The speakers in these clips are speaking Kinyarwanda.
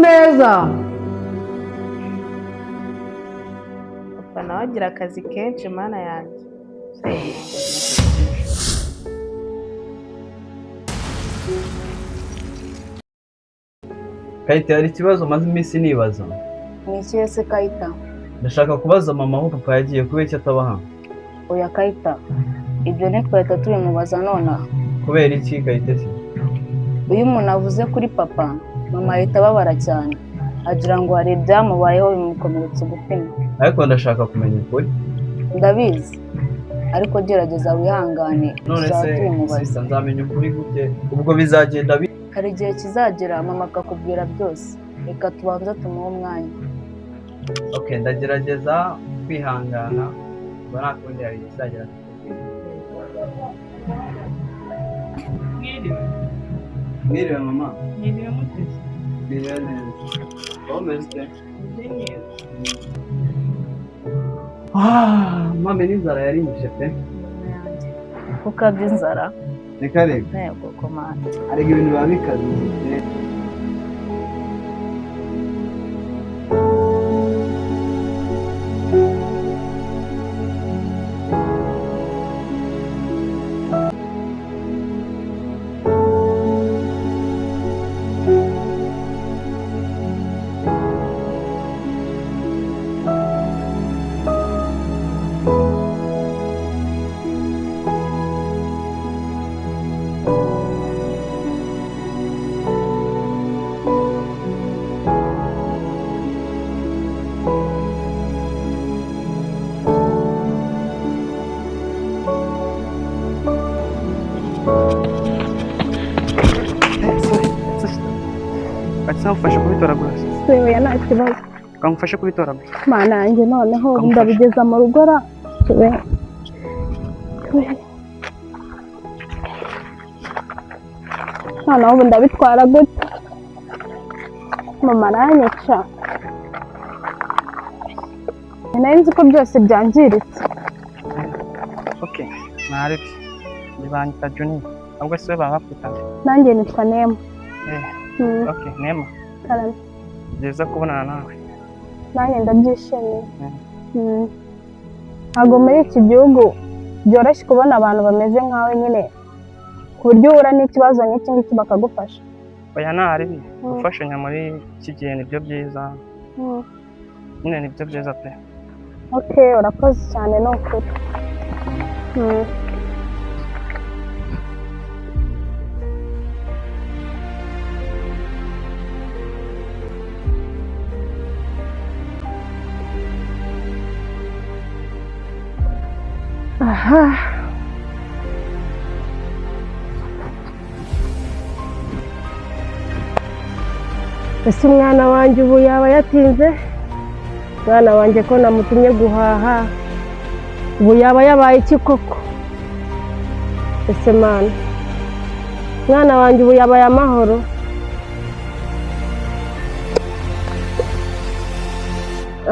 neza. Papa nawe agira akazi kenshi mana yanjye. Kayita, hari ikibazo maze iminsi nibaza. Ni ikihe se Kayita? Ndashaka kubaza mama aho papa yagiye kubera icyo ataba hano. Oya Kayita, ibyo ntitwahita tubimubaza nonaha. Kubera iki Kayita? Iyo umuntu avuze kuri papa, mama ahita ababara cyane, agira ngo hari ibyamubayeho bimukomeretsa umutima. Ariko ndashaka kumenya ukuri. Ndabizi, ariko gerageza wihangane. None se sisa nzamenya ukuri gute? Ubwo bizagenda hari igihe kizagera mama akakubwira byose. Reka tubanza tumuhe umwanya. Okay, ndagerageza kwihangana. Ngo nakundi hari kizagera. Mwiriwe mama. Mwiriwe mutesi. Mwiriwe neza. Omeste. Mama n'inzara yarinyishe pe. Ukabye inzara. Reka reka. Yego komanda. Ariko ibintu biba bikaze. Ufasha kubitoragura. Oya nta kibazo. Kamufashe kubitoragura. Mana yanjye noneho ndabigeza mu rugo ra. Noneho ubu ndabitwara gute? Mama aranyica. Nari nzi ko byose byangiritse. Okay, narebye. Nibanyita Juni. Ahubwo se baba bafite. Nanjye nitwa Nema. Okay, Nema. Karame. Byiza kubonana nawe. Nanjye ndabyishimiye. Ntabwo muri iki gihugu byoroshye kubona abantu bameze nkawe nyine ku buryo uhura n'ikibazo nk'iki ngiki bakagufasha. Oya ntari gufashanya muri iki gihe nibyo byiza. Nyine nibyo byiza pe. Okay, urakoze cyane no kuri. Aha. Ese umwana wanjye ubu yaba yatinze? Mwana wanjye ko namutumye guhaha ubu yaba yabaye iki koko? Ese mana, mwana wanjye ubu yabaye amahoro?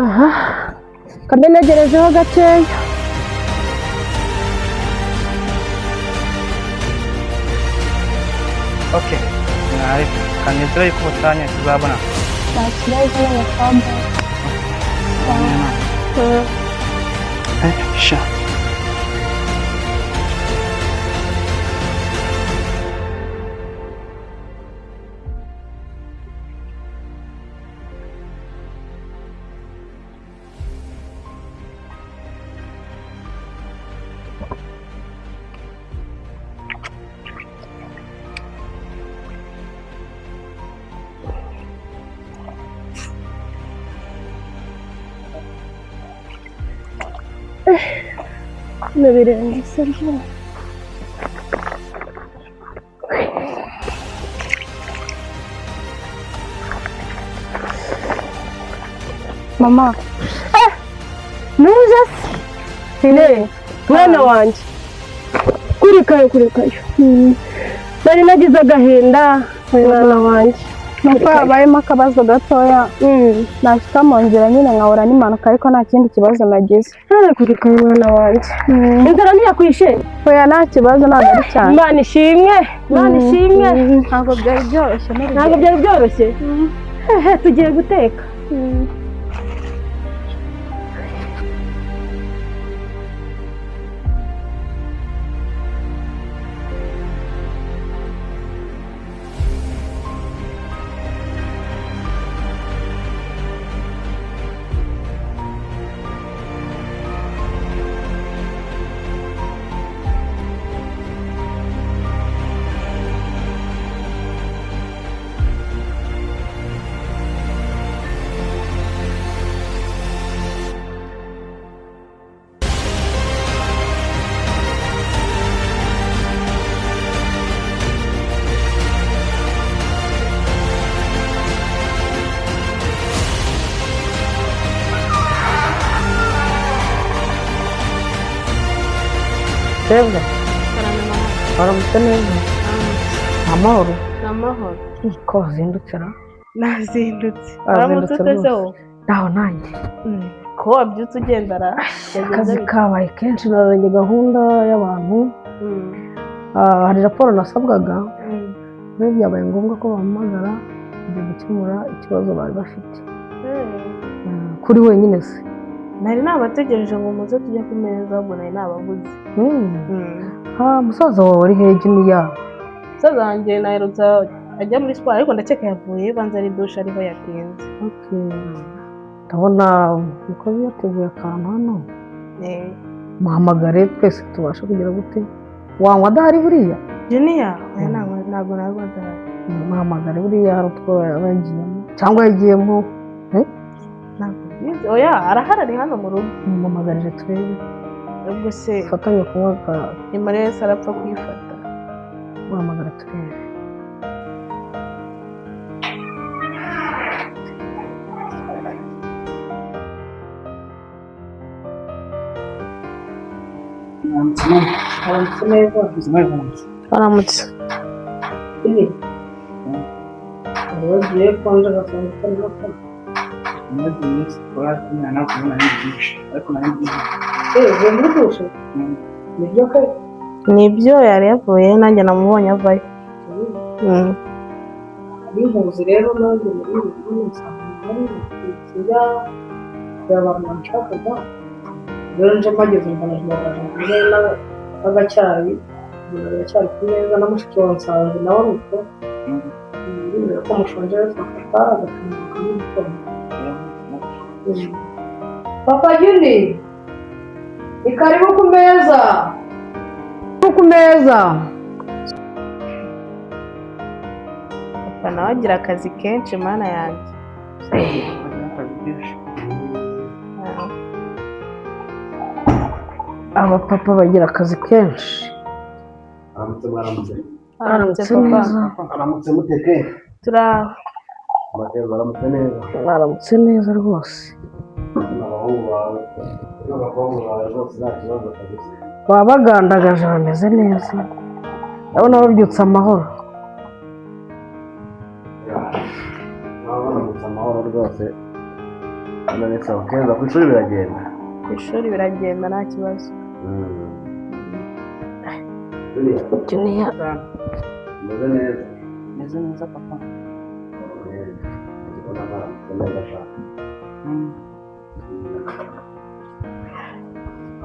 Aha, kandi negerejeho gakeya. Okay, narebye. Kanizera yuko ubutanya tuzabona. Nta kibazo n'amasambu. Sha. Nabirenge Sergio. Mama. Nuzas. Sine. Mwana wanjye. Kurikayo. Nari nagize agahinda mwana wanjye. Nuko habayemo akabazo gatoya. Nashika mu nzira nyine nkahura n'impanuka ariko nta kindi kibazo nagize. Kurikayo mwana wanjye. Inzara ntiyakwishe? Oya nta kibazo ntabwo ari cyane. Imana ishimwe. Ntabwo byari byoroshye. tugiye guteka. Sebwa waramutse neza amahoro Amahoro. ko wazindutse ra Nazindutse. Waramutse ute wowe? naho nanjye Ko wabyutse ugenda ra? akazi kabaye kenshi naranye gahunda y'abantu hari raporo nasabwaga rero byabaye ngombwa ko bahamagara kujya gukemura ikibazo bari bafite kuri wenyine se. Nari nabategereje ngo muze tujye ku meza ubwo nari nababuze. Musaza wawe ari hehe Juniya? Musaza wanjye naherutse ajya muri siporo ariko ndakeka yavuye banza ari dushe ariho yatinze. Ndabona umukozi yateguye akantu hano muhamagare twese tubasha kugira gute wanywa adahari buriya Juniya ntabwo ntabwo adahari muhamagare buriya hari utwo yagiyemo cyangwa yagiyemo oya arahari ari hano mu rugo. muhamagarire turebe ubwo se fatanye kunywa imara yose arapfa kuyifata. muhamagara turebe. Aramutse neza. Aramutse. Wagiye konje gasanga utari hapa. Nagiye sikora kumwana kubona n'ibyishi. Ariko nari ngiye. Muri dushe. Nibyo ko Nibyo yari yavuye nanjye namubonye avayo. N'impuzi rero nanjye muri ubu nsanga hari ikijya y'abantu banshakaga. Rero nje mpageze mbona ntibagaje n'agacyayi ku meza na mushiki wa nsanze nawe ari uko ko mushonje twafata agatunguka n'igikoma. Papa Juni ni karibu ku meza. Papa nawe agira akazi kenshi mana yanjye. Abapapa bagira akazi kenshi. Aramutse mwaramutse. Aramutse neza. Aramutse muteke. Turaho. Baramutse neza. Aramutse neza rwose. Abahungu bawe rwose nta kibazo kabisa. Baba bagandagaje bameze neza. Ndabona babyutse amahoro. Baramutse amahoro rwose. Hano ni sawa kenza ku ishuri biragenda. Ku ishuri biragenda nta kibazo. Juniya Meze neza. Meze neza papa.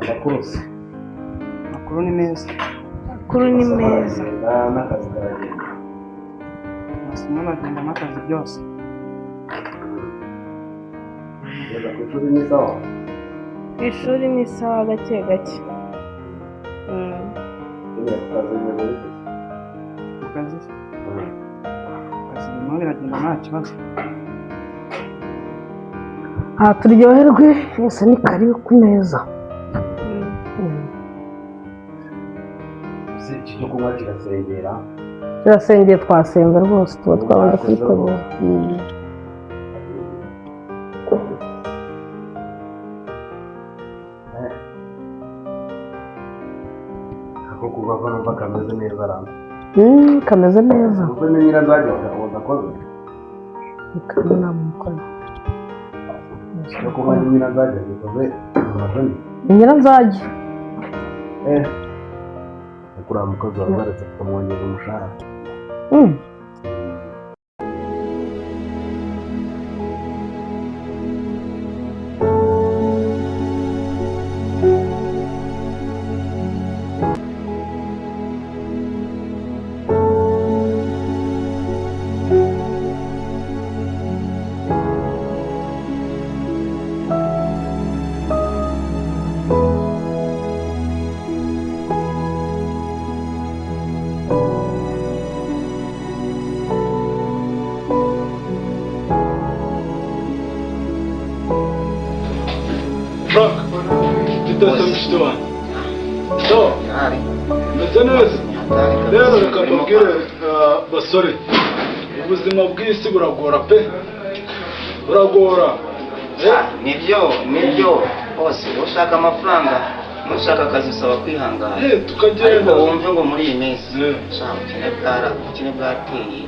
Amakuru se. Makuru ni meza. Makuru ni meza. N'akazi karagenda. Masomo nagenda n'akazi byose. Kugeza ku ishuri ni sawa. Ku ishuri ni sawa gake gake. Akazi birimo biragenda nta kibazo. turyoherwe mwese ni karibu ku meza. Icyo kunywa kirasengera. Turasengeye twasenga rwose tuba twabanje kubitegura. Ako kuva ko numva kameze neza rano. Kameze neza. Kuko ni nyiranzage wadakoze. Kamena mukora. Cyo kuba ni nyiranzage bikoze amazani. Nyiranzage. Kuri umukozi wabaretse kumwongeza umushahara. mushiki wanjye so meze neza rero reka mbabwire basore ubuzima bw'isi buragora pe buragora nibyo hose ushaka amafaranga nushaka akazi usaba kwihangana tukagenda wumve ngo muri iyi minsi ubukene bwateye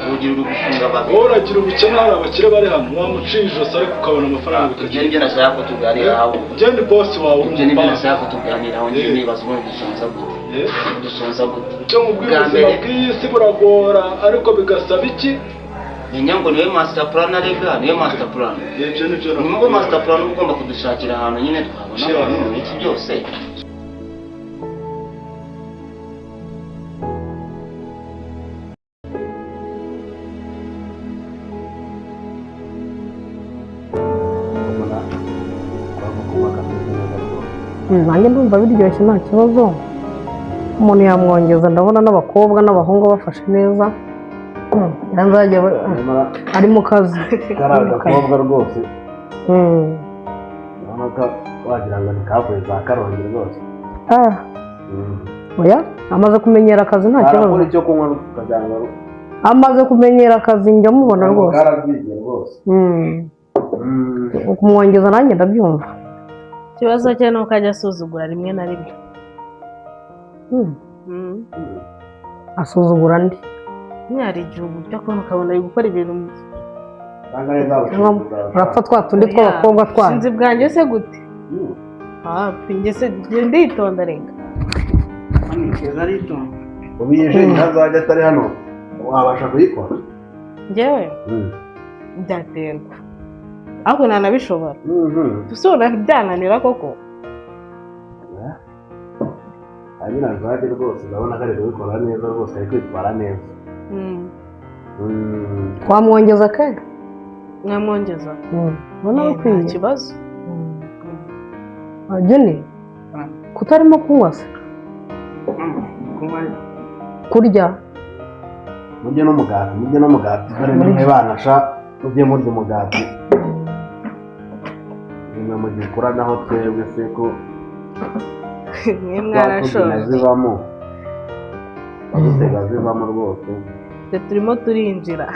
urugira uri gufunga abantu uragira ubukene hari abakire bari hano wamuciye ijosi ariko ukabona amafaranga ibyo nibyo nashaka ko tuganiraho ugende bosi wawe ibyo nibyo nashaka ko tuganiraho njye nibaza ubundi dusonza gute icyo mubwira ubuzima bw'isi buragora ariko bigasaba iki ngo niwe master plan arega niwe master plan ibyo nibyo nubwo master plan ugomba kudushakira ahantu nyine twabona abantu iki byose nanjye ndumva biryoshye nta kibazo umuntu yamwongeza ndabona n'abakobwa n'abahungu bafashe neza nzajya ari mu kazi kari agakobwa rwose urabona ko wagira ngo ni kavuye za Karongi rwose oya amaze kumenyera akazi nta kibazo arakora icyo kunywa ukagira ngo amaze kumenyera akazi njya mubona rwose karabyigiye rwose kumwongeza nanjye ndabyumva ikibazo cye ni uko ajya asuzugura rimwe na rimwe asuzugura ndi hari igihe uburyo kubona ukabona ari gukora ibintu urapfa twa tundi tw'abakobwa twayo sinzi bwanjye se gute njye se nditonda renga ubu iyi jeni ntazajya atari hano wabasha kuyikora njyewe byaterwa ahubwo ntanabishobora dusubira byananira koko hanyuma ntazajya rwose urabona ko ari kubikora neza rwose ari kwitwara neza twamwongeza kera mwamwongeza ubona bikwiye nta kibazo jeni kutarimo kunywa se kurya mujye n'umugati dore nimwe bana sha mujye murya umugati nimwe mugikura naho twebwe se ko mwe mwarashoje zivamo zivamo rwose turimo turinjira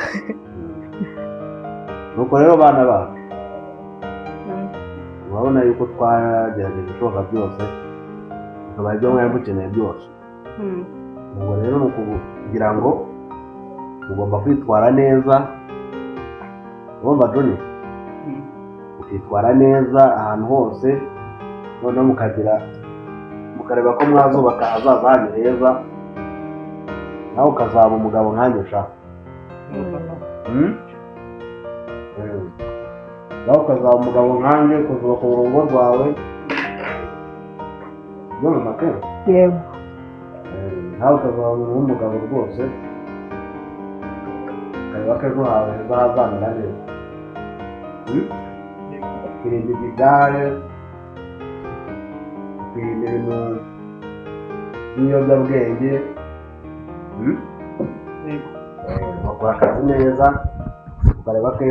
nuko rero bana bacu urabona yuko twagerageje ibishoboka byose tukabaha ibyo mwari mukeneye byose ubwo rero ni ukugira ngo mugomba kwitwara neza urumva Johnny ukitwara neza ahantu hose noneho mukareba ko mwazubaka ahazaza hanyu heza nawe ukazaba umugabo nkanjye ushaka nawe ukazaba umugabo nkanjye ukazubaka urugo rwawe byo mu makuru yego nawe ukazaba umugabo rwose ukareba ko ejo hawe heza hazamera neza ukirinda ibigare ukirinda ibintu by'ibiyobyabwenge ugakora akazi neza ukareba ko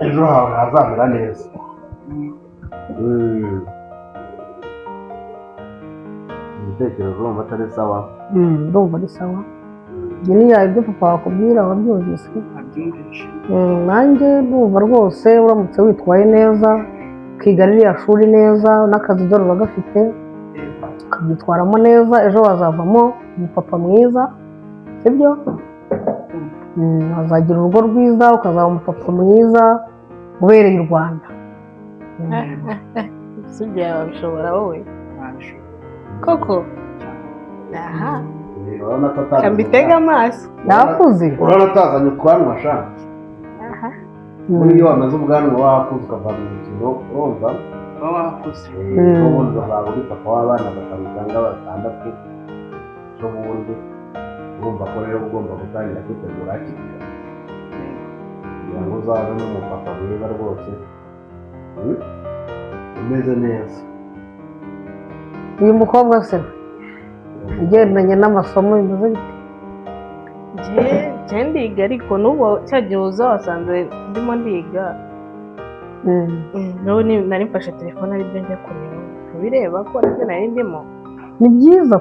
ejo hawe hazamera neza ibitekerezo urumva atari sawa ndumva ari sawa nyine ibyo papa wakubwira wabyumvise nanjye ndumva rwose uramutse witwaye neza ukiga ririya shuri neza n'akazi dore uba gafite ukabyitwaramo neza ejo wazavamo umupapa mwiza sibyo wazagira urugo rwiza ukazaba umupapa mwiza ubereye u Rwanda si ibyo wabishobora wowe koko aha kambitega amaso yakuze urabona atazanye utwanwa shaka muri iyo wamaze ubwanwa wakuze ukavana umukino urumva wakuze ubundi uzaba uri papa w'abana batanu cyangwa batandatu ejo bundi urumva ko rero ugomba gutangira kwitegura hakiri kare kugira ngo uzabe n'umupapa mwiza rwose umeze neza uyu mukobwa se ugendanye n'amasomo bimeze bite njye ndiga ariko n'ubu cya gihe uza wasanze ndimo ndiga n'ubu nari mfashe telefone aribyo njya kureba bireba ko nabyo nari ndimo. Ni byiza,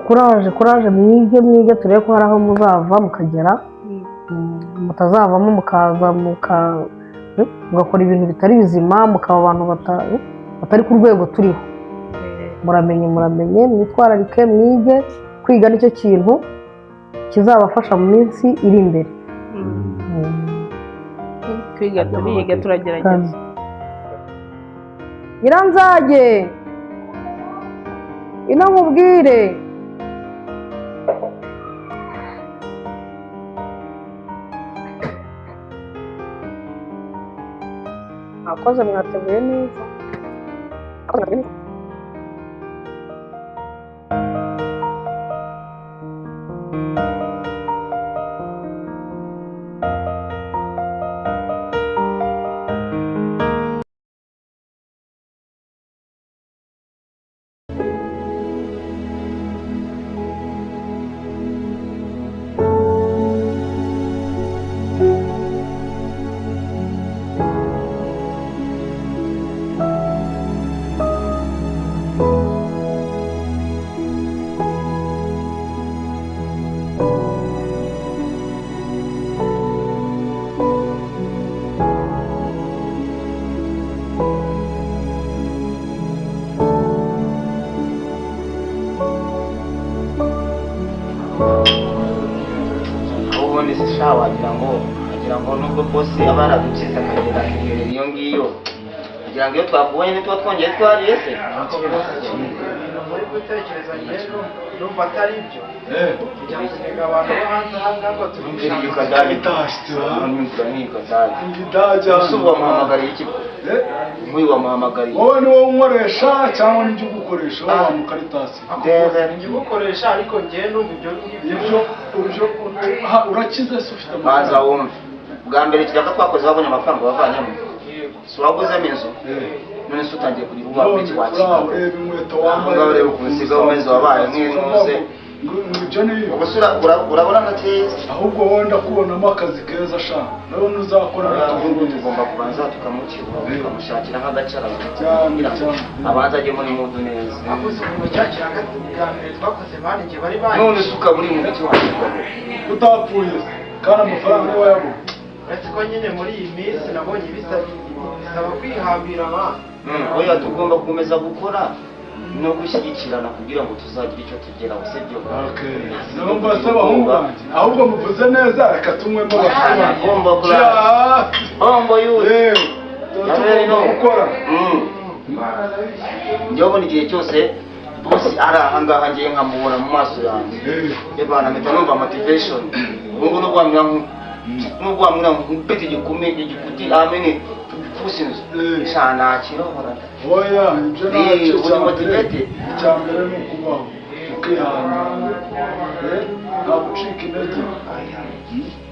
kuraje mwige turebe ko hari aho muzava mukagera, mutazavamo mukaza mugakora ibintu bitari bizima, mukaba abantu batari ku rwego turiho. Muramenye mwitwararike, mwige. Kwiga nicyo kintu kizabafasha mu minsi iri imbere. Kwiga turiga turagerageza. Nyiranzage, ino nkubwire. Mwakoze, mwateguye neza. wagira ngo nubwo bose aba yaradukize akagenda akiherera iyo ngiyo kugira ngo iyo twakubonye nitwo twongeye twariye se muri gutekereza rero numva atari ibyo kugira abantu bo hanze ahangaha tubwire iyo kadari nyumva ni kadari Ingidajya usuba muhamagariye iki nk'uyu wamuhamagariye wowe ni wowe unkoresha cyangwa n'ibyo ugukoresha wowe wamukaritasi njye ugukoresha ariko njye numva ibyo urakize se ufite baza wumve bwa mbere tujya ko twakoze babonye amafaranga bavanyemo si waguzemo inzu none se utangiye kugira ubwoba bw'iki wakira ureba inkweto wambaye ngaho reba ukuntu usigaho umeze wabaye nk'intuze ubuse urabona ntakeza ahubwo wowe ndakubonamo akazi keza shaka nawe ntuzakora ubundi tugomba kubanza tukamukirwa tukamushakira nk'agacara cyane abanza ajye muri mudu neza akoze umuntu cyakira bwa mbere twakoze bane igihe bari baje none se ukaba uri mu biti wakirwa utapfuye kandi amafaranga niwe wayabona uretse ko nyine muri iyi minsi nabonye bisaba kwihambira oya tugomba gukomeza gukora no gushyigikirana kugira ngo tuzagire icyo tugeraho se byo numva se abahungu banjye ahubwo muvuze neza reka tumwemo bombo kura bombo yuze tugomba gukora njyewe igihe cyose bose ari ahangaha ngiye nkamubona mu maso yanjye ebana mpita numva motivation ubwo nubwo wamwira mpita igikuti amene fusinzo cyane akirobora oya ibyo ntacyo uri motivate icya mbere ni ukubaho ukihangana nta gucika intege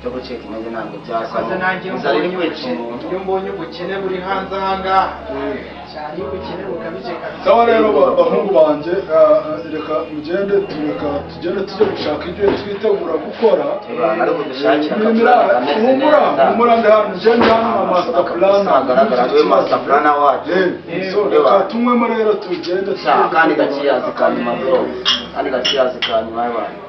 cyo gucika intege ntabwo akoze nanjye iyo mbonye ubukene buri hanze ahangaha cyane iyo ubukene bukabije kabisa sawa rero bahungu banjye reka mugende tugende tujye gushaka ibyo twitegura gukora ariko dushakira humura ndi hano ngende hano na master plan agaragara we master plan wacu reka tumwemo rero tugende kandi gakiyazi kanyuma bro kandi gakiyazi kanyuma y'abantu